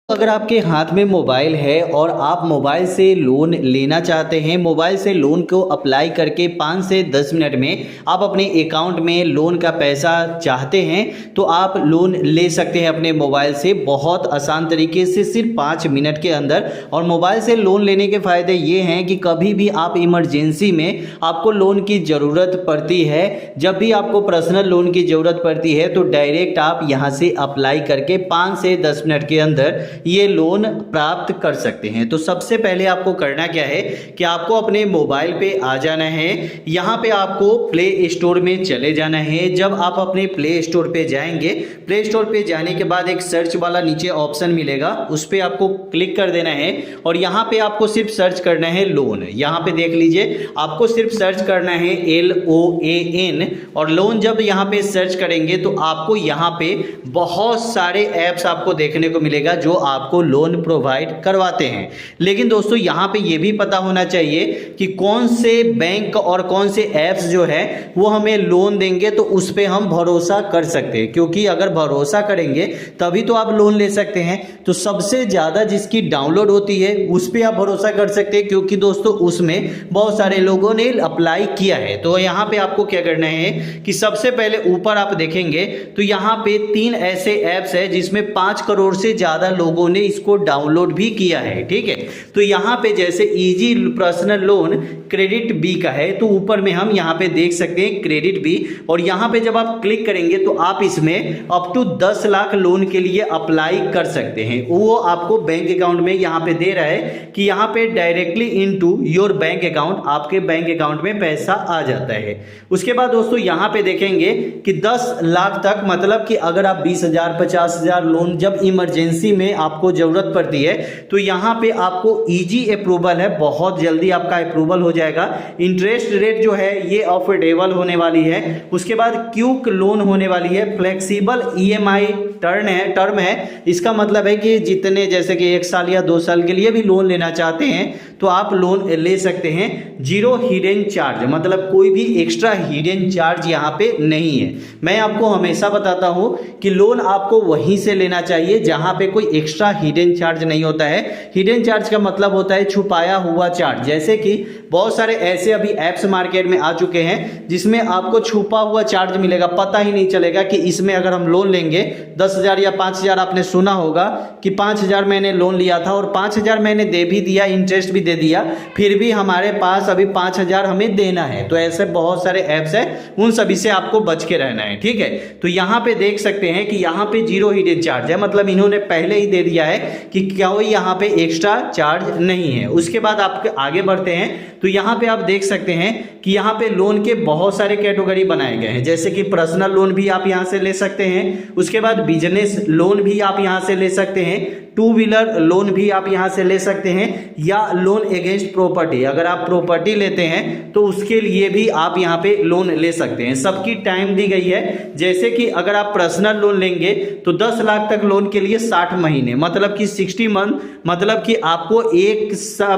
अगर आपके हाथ में मोबाइल है और आप मोबाइल से लोन लेना चाहते हैं, मोबाइल से लोन को अप्लाई करके 5 से 10 मिनट में आप अपने अकाउंट में लोन का पैसा चाहते हैं तो आप लोन ले सकते हैं अपने मोबाइल से बहुत आसान तरीके से, सिर्फ 5 मिनट के अंदर। और मोबाइल से लोन लेने के फ़ायदे ये हैं कि कभी भी आप इमरजेंसी में आपको लोन की ज़रूरत पड़ती है, जब भी आपको पर्सनल लोन की ज़रूरत पड़ती है तो डायरेक्ट आप यहाँ से अप्लाई करके 5 से 10 मिनट के अंदर ये लोन प्राप्त कर सकते हैं। तो सबसे पहले आपको करना क्या है कि आपको अपने मोबाइल पे आ जाना है, यहाँ पे आपको प्ले स्टोर में चले जाना है। जब आप अपने प्ले स्टोर पे जाएंगे, प्ले स्टोर पे जाने के बाद एक सर्च वाला नीचे ऑप्शन मिलेगा, उस पर आपको क्लिक कर देना है और यहाँ पे आपको सिर्फ सर्च करना है लोन। यहाँ पे देख लीजिए, आपको सिर्फ सर्च करना है LOAN और लोन। जब यहाँ पे सर्च करेंगे तो आपको यहाँ पे बहुत सारे ऐप्स आपको देखने को मिलेगा जो आपको लोन प्रोवाइड करवाते हैं। लेकिन दोस्तों यहाँ पे ये भी पता होना चाहिए कि कौन से बैंक और कौन से ऐप्स जो है वो हमें लोन देंगे तो उस पे हम भरोसा कर सकते हैं, क्योंकि अगर भरोसा करेंगे तभी तो आप लोन ले सकते हैं। तो सबसे ज़्यादा जिसकी डाउनलोड होती है उस पर आप भरोसा कर सकते हैं, क्योंकि दोस्तों उसमें बहुत सारे लोगों ने अप्लाई किया है। तो यहाँ पे आपको क्या करना है कि सबसे पहले ऊपर आप देखेंगे तो यहाँ पे 3 ऐसे ऐप्स है जिसमें 5 करोड़ से ज़्यादा लोगों ने इसको डाउनलोड भी किया है। ठीक है, तो यहाँ पे जैसे easy personal loan KreditBee का है तो ऊपर में हम यहाँ पे देख सकते हैं क्रेडिट बी, और यहाँ पे जब आप क्लिक करेंगे तो आप इसमें अप टू 10 लाख लोन के लिए अप्लाई कर सकते हैं। वो आपको बैंक अकाउंट में यहाँ पे दे रहा है कि यहाँ पे directly into your bank account, आपके बैंक अकाउंट में पैसा आ जाता है। उसके बाद दोस्तों यहाँ पे देखेंगे कि 10 लाख तक, मतलब कि अगर आप 20,000 50,000 लोन जब इमरजेंसी में आपको जरूरत पड़ती है तो यहाँ पे आपको इजी अप्रूवल है, बहुत जल्दी आपका अप्रूवल हो जाएगा। इंटरेस्ट रेट जो है ये अफोर्डेबल होने वाली है। उसके बाद क्विक लोन होने वाली है, फ्लेक्सिबल EMI टर्म है। इसका मतलब है कि जितने, जैसे कि 1 साल या 2 साल के लिए भी लोन लेना चाहते हैं तो आप लोन ले सकते हैं। 0 हिडन चार्ज, मतलब कोई भी एक्स्ट्रा हिडन चार्ज यहाँ पे नहीं है। मैं आपको हमेशा बताता हूँ कि लोन आपको वहीं से लेना चाहिए जहाँ पे कोई एक्स्ट्रा हिडन चार्ज नहीं होता है। हिडन चार्ज का मतलब होता है छुपाया हुआ चार्ज। जैसे कि बहुत सारे ऐसे अभी ऐप्स मार्केट में आ चुके हैं जिसमें आपको छुपा हुआ चार्ज मिलेगा, पता ही नहीं चलेगा कि इसमें अगर हम लोन लेंगे 10,000 या 5,000, आपने सुना होगा कि 5,000 मैंने लोन लिया था और 5,000 मैंने दे भी दिया, इंटरेस्ट भी दे दिया, फिर भी हमारे पास अभी 5,000 हमें देना है। तो ऐसे बहुत सारे ऐप्स हैं, उन सभी से आपको बच के रहना है। ठीक है, तो यहाँ पे देख सकते हैं कि यहाँ पे 0 हिडन चार्ज है, मतलब इन्होंने पहले ही दे दिया है कि कोई यहाँ पे एक्स्ट्रा चार्ज नहीं है। उसके बाद आप आगे बढ़ते हैं तो यहाँ पे आप देख सकते हैं कि यहाँ पे लोन के बहुत सारे कैटेगरी बनाए गए हैं, जैसे कि पर्सनल लोन भी आप यहाँ से ले सकते हैं। उसके बाद बिजनेस लोन भी आप यहाँ से ले सकते हैं, 2 व्हीलर लोन भी आप यहाँ से ले सकते हैं, या लोन अगेंस्ट प्रॉपर्टी, अगर आप प्रॉपर्टी लेते हैं तो उसके लिए भी आप यहाँ पे लोन ले सकते हैं। सबकी टाइम दी गई है, जैसे कि अगर आप पर्सनल लोन लेंगे तो 10 लाख तक लोन के लिए 60 महीने, मतलब कि 60 मंथ, मतलब कि आपको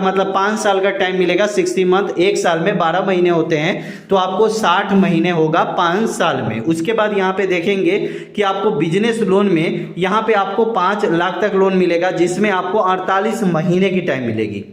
मतलब 5 साल का टाइम मिलेगा। 60 मंथ 1 साल में 12 महीने होते हैं, तो आपको 60 महीने होगा 5 साल में। उसके बाद यहाँ पे देखेंगे कि आपको बिजनेस लोन में यहाँ पे आपको 5 लाख तक लोन मिलेगा, जिसमें आपको 48 महीने की टाइम मिलेगी।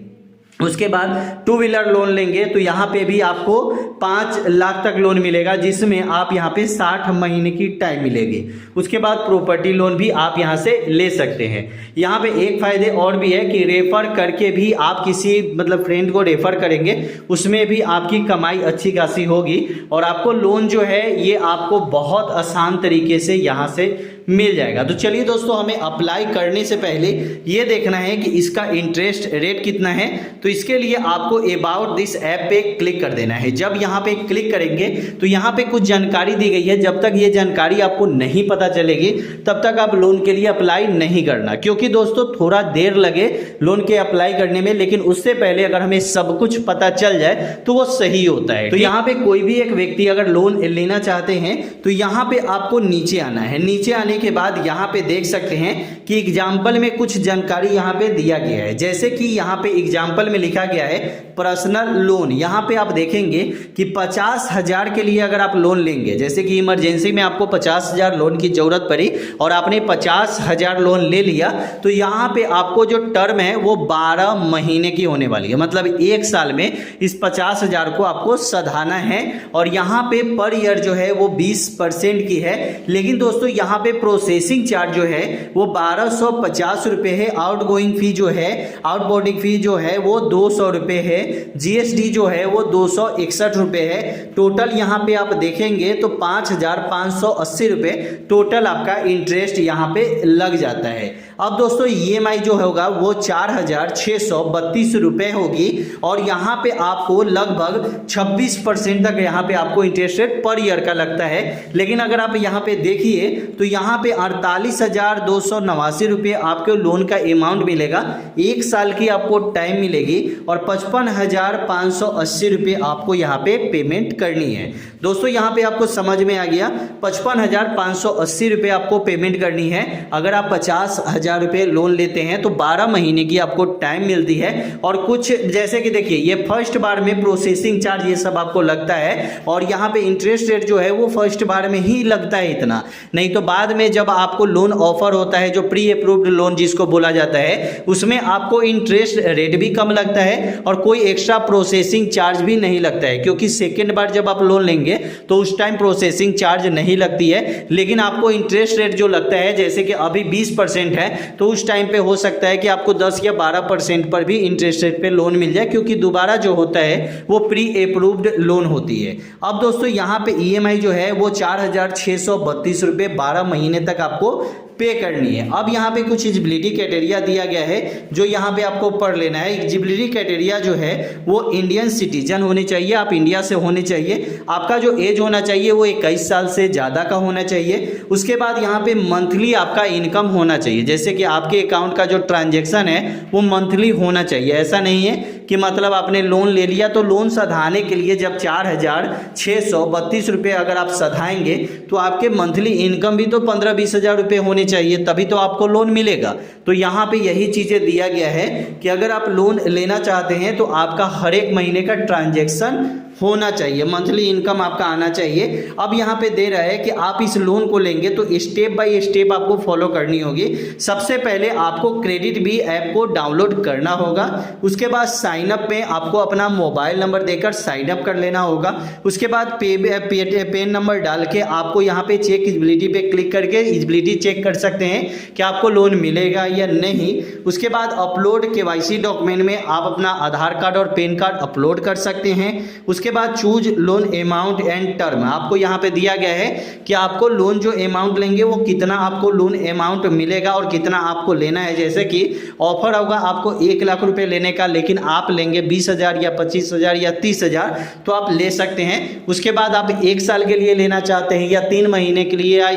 उसके बाद 2 व्हीलर लोन लेंगे तो यहाँ पे भी आपको 5 लाख तक लोन मिलेगा, जिसमें आप यहाँ पे 60 महीने की टाइम मिलेगी। उसके बाद प्रॉपर्टी लोन भी आप यहाँ से ले सकते हैं। यहाँ पे एक फायदे और भी है कि रेफर करके भी आप किसी मतलब फ्रेंड को रेफर करेंगे, उसमें भी आपकी कमाई अच्छी खासी होगी और आपको लोन जो है ये आपको बहुत आसान तरीके से यहाँ से मिल जाएगा। तो चलिए दोस्तों, हमें अप्लाई करने से पहले ये देखना है कि इसका इंटरेस्ट रेट कितना है। तो इसके लिए आपको अबाउट दिस ऐप पे क्लिक कर देना है। जब यहाँ पे क्लिक करेंगे तो यहाँ पे कुछ जानकारी दी गई है, जब तक ये जानकारी आपको नहीं पता चलेगी तब तक आप लोन के लिए अप्लाई नहीं करना, क्योंकि दोस्तों थोड़ा देर लगे लोन के अप्लाई करने में, लेकिन उससे पहले अगर हमें सब कुछ पता चल जाए तो वो सही होता है। तो यहाँ पे कोई भी एक व्यक्ति अगर लोन लेना चाहते हैं तो यहाँ पे आपको नीचे आना है। नीचे आने के बाद यहाँ पे देख सकते हैं कि एग्जाम्पल में कुछ जानकारी यहाँ पे दिया गया है। जैसे कि यहाँ पे एग्जाम्पल में लिखा गया है पर्सनल लोन। यहाँ पे आप देखेंगे कि 50,000 के लिए अगर आप लोन लेंगे, जैसे कि इमरजेंसी में आपको 50,000 लोन की जरूरत पड़ी और आपने 50,000 लोन ले लिया, तो यहाँ पे आपको जो टर्म है वो 12 महीने की होने वाली है। मतलब 1 साल में इस 50,000 को आपको सधाना है और यहाँ पे पर ईयर जो है वो 20% की है। लेकिन दोस्तों यहाँ पे प्रोसेसिंग चार्ज जो है वो 1250 रुपये है। आउट गोइंग फी जो है, आउटबोर्डिंग फी जो है वो 200 रुपये है। जीएसटी जो है वो 261 रुपये है। टोटल यहाँ पे आप देखेंगे तो 5,580 रुपये टोटल आपका इंटरेस्ट यहाँ पे लग जाता है। अब दोस्तों ईएमआई जो होगा वो 4,632 रुपये होगी और यहाँ पे आपको लगभग 26% तक यहाँ पे आपको इंटरेस्ट रेट पर ईयर का लगता है। लेकिन अगर आप यहाँ पे देखिए तो यहाँ पे 48,289 रुपये आपके लोन का अमाउंट मिलेगा। 1 साल की आपको टाइम मिलेगी और 55,580 रुपये आपको यहाँ पे पेमेंट करनी है। दोस्तों यहाँ पे आपको समझ में आ गया, 55,580 रुपये आपको पेमेंट करनी है। अगर आप 50,000 रुपये लोन लेते हैं तो 12 महीने की आपको टाइम मिलती है। और कुछ जैसे कि देखिए ये फर्स्ट बार में प्रोसेसिंग चार्ज ये सब आपको लगता है और यहाँ पे इंटरेस्ट रेट जो है वो फर्स्ट बार में ही लगता है इतना, नहीं तो बाद में जब आपको लोन ऑफर होता है जो प्री अप्रूव्ड लोन जिसको बोला जाता है, उसमें आपको इंटरेस्ट रेट भी कम लगता है और कोई एक्स्ट्रा प्रोसेसिंग चार्ज भी नहीं लगता है, क्योंकि सेकेंड बार जब आप लोन लेंगे तो उस टाइम प्रोसेसिंग चार्ज नहीं लगती है। लेकिन आपको इंटरेस्ट रेट जो लगता है, जैसे कि अभी 20% है तो उस टाइम पे हो सकता है कि आपको 10 या 12% पर भी इंटरेस्ट रेट पे लोन मिल जाए, क्योंकि दोबारा जो होता है वो प्री अप्रूव्ड लोन होती है। अब दोस्तों यहाँ पे ईएमआई जो है वो 4,632 रुपये 12 महीने तक आपको पे करनी है। अब यहाँ पे कुछ एलिजिबिलिटी क्राइटेरिया दिया गया है जो यहाँ पे आपको पढ़ लेना है। एलिजिबिलिटी क्राइटेरिया जो है वो इंडियन सिटीजन होने चाहिए, आप इंडिया से होने चाहिए। आपका जो एज होना चाहिए वो 21 साल से ज़्यादा का होना चाहिए। उसके बाद यहाँ पे मंथली आपका इनकम होना चाहिए, जैसे कि आपके अकाउंट का जो ट्रांजेक्शन है वो मंथली होना चाहिए। ऐसा नहीं है कि मतलब आपने लोन ले लिया तो लोन सधाने के लिए जब 4,632 रुपये अगर आप सधाएंगे तो आपके मंथली इनकम भी तो 15-20 हज़ार रुपये होने चाहिए, तभी तो आपको लोन मिलेगा। तो यहाँ पे यही चीज़ें दिया गया है कि अगर आप लोन लेना चाहते हैं तो आपका हर एक महीने का ट्रांजैक्शन होना चाहिए, मंथली इनकम आपका आना चाहिए। अब यहाँ पे दे रहा है कि आप इस लोन को लेंगे तो स्टेप बाय स्टेप आपको फॉलो करनी होगी। सबसे पहले आपको क्रेडिट बी ऐप को डाउनलोड करना होगा। उसके बाद साइन अप में आपको अपना मोबाइल नंबर देकर साइन अप कर लेना होगा। उसके बाद पेन नंबर डाल के आपको यहाँ पे चेक एलिजिबिलिटी पे क्लिक करके एलिजिबिलिटी चेक कर सकते हैं कि आपको लोन मिलेगा या नहीं। उसके बाद अपलोड केवाईसी डॉक्यूमेंट में आप अपना आधार कार्ड और पैन कार्ड अपलोड कर सकते हैं। उसके बाद choose loan amount and term, आपको यहाँ पे दिया गया है कि आपको लोन जो अमाउंट लेंगे वो कितना आपको लोन अमाउंट मिलेगा और कितना आपको लेना है। जैसे कि ऑफर होगा आपको 1 लाख रुपए लेने का, लेकिन आप लेंगे 20,000 या 25,000 या 30,000 तो आप ले सकते हैं। उसके बाद आप 1 साल के लिए लेना चाहते हैं या 3 महीने के लिए या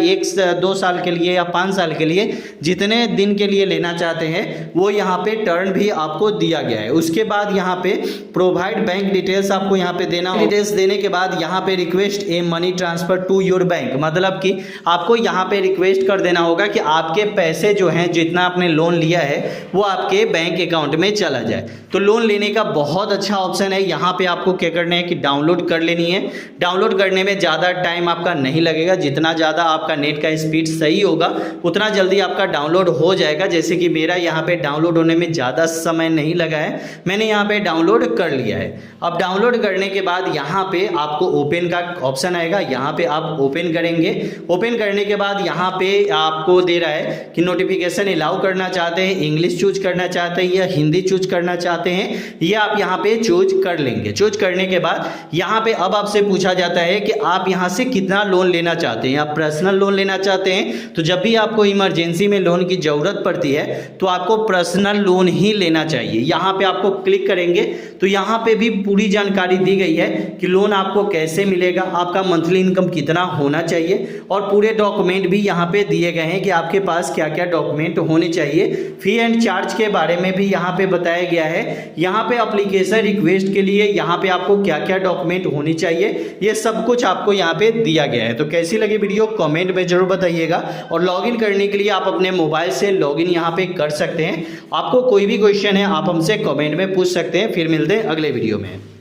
2 साल के लिए या 5 साल के लिए, जितने दिन के लिए लेना चाहते हैं वो यहाँ पे टर्न भी आपको दिया गया है। उसके बाद यहाँ पे प्रोवाइड बैंक डिटेल्स आपको यहाँ पे देना, डिटेल्स देने के बाद यहाँ पे request a money transfer to your bank, मतलब कि आपको यहाँ पे रिक्वेस्ट कर देना होगा कि आपके पैसे जो हैं जितना आपने लोन लिया है वो आपके बैंक अकाउंट में चला जाए। तो लोन लेने का बहुत अच्छा ऑप्शन है। यहाँ पे आपको क्या करना है कि डाउनलोड कर लेनी है। डाउनलोड करने में ज़्यादा टाइम आपका नहीं लगेगा, जितना ज़्यादा आपका नेट का स्पीड सही होगा उतना जल्दी आपका डाउनलोड हो जाएगा। जैसे कि मेरा यहाँ पे डाउनलोड होने में ज़्यादा समय नहीं लगा है, मैंने यहाँ पे डाउनलोड कर लिया है। अब डाउनलोड करने के बाद यहाँ पे आपको ओपन का ऑप्शन आएगा, यहाँ पे आप ओपन करेंगे। ओपन करने के बाद यहाँ पे आपको दे रहा है कि नोटिफिकेशन अलाउ करना चाहते हैं, इंग्लिश चूज करना चाहते हैं या हिंदी चूज करना चाहते हैं, ये आप यहाँ पे चूज कर लेंगे। चूज करने के बाद यहाँ पे अब आपसे पूछा जाता है कि आप यहाँ से कितना लोन लेना चाहते हैं। आप पर्सनल लोन लेना चाहते हैं तो जब भी आपको इमरजेंसी में लोन की ज़रूरत पड़ती है तो आपको पर्सनल लोन ही लेना चाहिए। यहाँ पे आपको क्लिक करेंगे तो यहाँ पे भी पूरी जानकारी दी गई गई है कि लोन आपको कैसे मिलेगा, आपका मंथली इनकम कितना होना चाहिए और पूरे डॉक्यूमेंट भी यहाँ पे दिए गए हैं कि आपके पास क्या क्या डॉक्यूमेंट होने चाहिए। फी एंड चार्ज के बारे में भी यहाँ पे बताया गया है। यहाँ पे एप्लीकेशन रिक्वेस्ट के लिए यहाँ पे आपको क्या क्या डॉक्यूमेंट होनी चाहिए, ये सब कुछ आपको यहाँ पे दिया गया है। तो कैसी लगी वीडियो कमेंट में जरूर बताइएगा। और लॉगिन करने के लिए आप अपने मोबाइल से लॉगिन यहाँ पे कर सकते हैं। आपको कोई भी क्वेश्चन है आप हमसे कमेंट में पूछ सकते हैं। फिर मिलते हैं अगले वीडियो में।